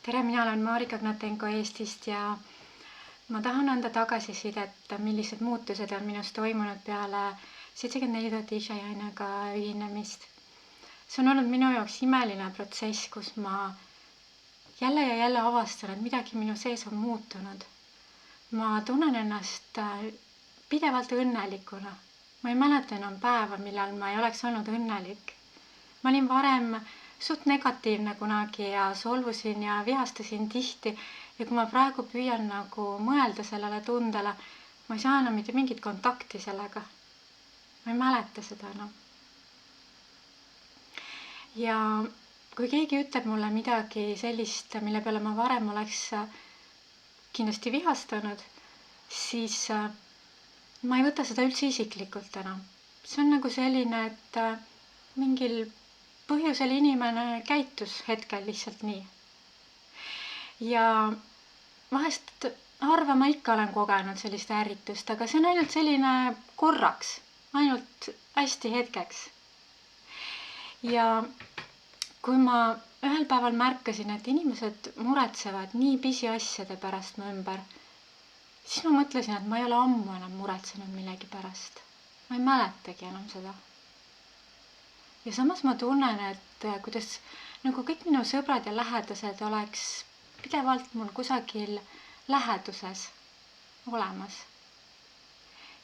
Tere, mina olen Marika Gnatenko Eestist ja ma tahan anda tagasisidet, millised muutused on minus toimunud peale 74 000 Ishajainaga ühinemist. See on olnud minu jaoks imeline protsess, kus ma jälle ja jälle avastan, et midagi minu sees on muutunud. Ma tunnen ennast pidevalt õnnelikuna. Ma ei mäleta enam päeva, millal ma ei oleks olnud õnnelik. Ma olin varem suht negatiivne kunagi ja solvusin ja vihastasin tihti ja kui ma praegu püüan mõelda sellele tundele, ma ei saa enam mitte mingit kontakti sellega. Ma ei mäleta seda enam. Ja kui keegi ütleb mulle midagi sellist, mille peale ma varem oleks kindlasti vihastanud, siis ma ei võta seda üldse isiklikult enam. See on selline, et mingil põhjusel inimene käitus hetkel lihtsalt nii. Ja vahest harva ma ikka olen kogenud sellist ärritust, aga see on ainult selline korraks, ainult hästi hetkeks. Ja kui ma ühel päeval märkasin, et inimesed muretsevad nii pisiasjade pärast mu ümber, siis ma mõtlesin, et ma ei ole ammu enam muretsenud millegi pärast. Ma ei mäletagi enam seda. Ja samas ma tunnen, et kuidas kõik minu sõbrad ja lähedased oleks pidevalt mul kusagil läheduses olemas.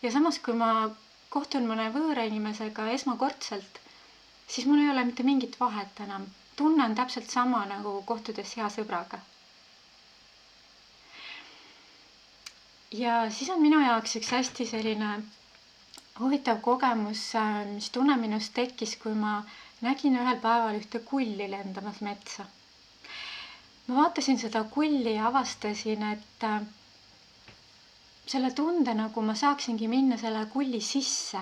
Ja samas, kui ma kohtun mõne võõra inimesega esmakordselt, siis mul ei ole mitte mingit vahet enam. Tunnen täpselt sama nagu kohtudes hea sõbraga. Ja siis on minu jaoks üks hästi selline huvitav kogemus, mis tunne minust tekkis, kui ma nägin ühel päeval ühte kulli lendamas metsa. Ma vaatasin seda kulli ja avastasin, et selle tunde ma saaksingi minna selle kulli sisse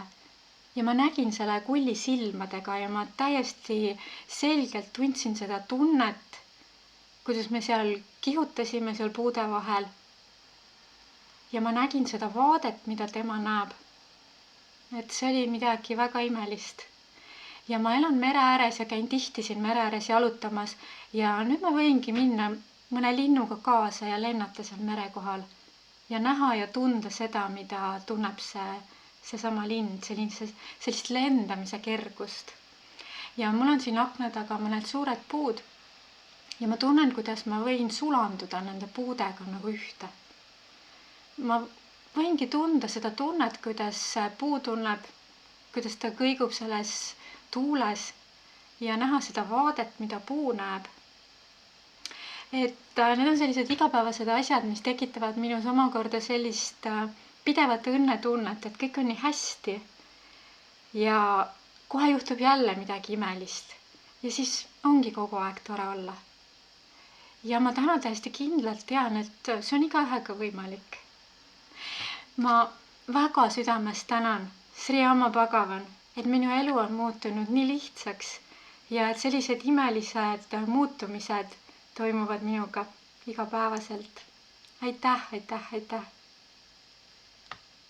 ja ma nägin selle kulli silmadega ja ma täiesti selgelt tundsin seda tunnet, kuidas me seal kihutasime seal puude vahel ja ma nägin seda vaadet, mida tema näeb. Et see oli midagi väga imelist. Ja ma elan mere ääres ja käin tihti siin mere ääres jalutamas ja nüüd ma võingi minna mõne linnuga kaasa ja lennata seal mere kohal ja näha ja tunda seda, mida tunneb seesama lind, sellist lendamise kergust. Ja mul on siin akna taga mõned suured puud ja ma tunnen, kuidas ma võin sulanduda nende puudega ühte. Ma võingi tunda seda tunnet, kuidas puu tunneb, kuidas ta kõigub selles tuules ja näha seda vaadet, mida puu näeb. Et need on sellised igapäevased asjad, mis tekitavad minus omakorda sellist pidevat õnnetunnet, et kõik on nii hästi ja kohe juhtub jälle midagi imelist ja siis ongi kogu aeg tore olla. Ja ma täna täiesti kindlalt tean, et see on igaühega võimalik. Ma väga südamest tänan Sri Amma Bhagavan, et minu elu on muutunud nii lihtsaks ja et sellised imelised muutumised toimuvad minuga igapäevaselt. Aitäh, aitäh, aitäh!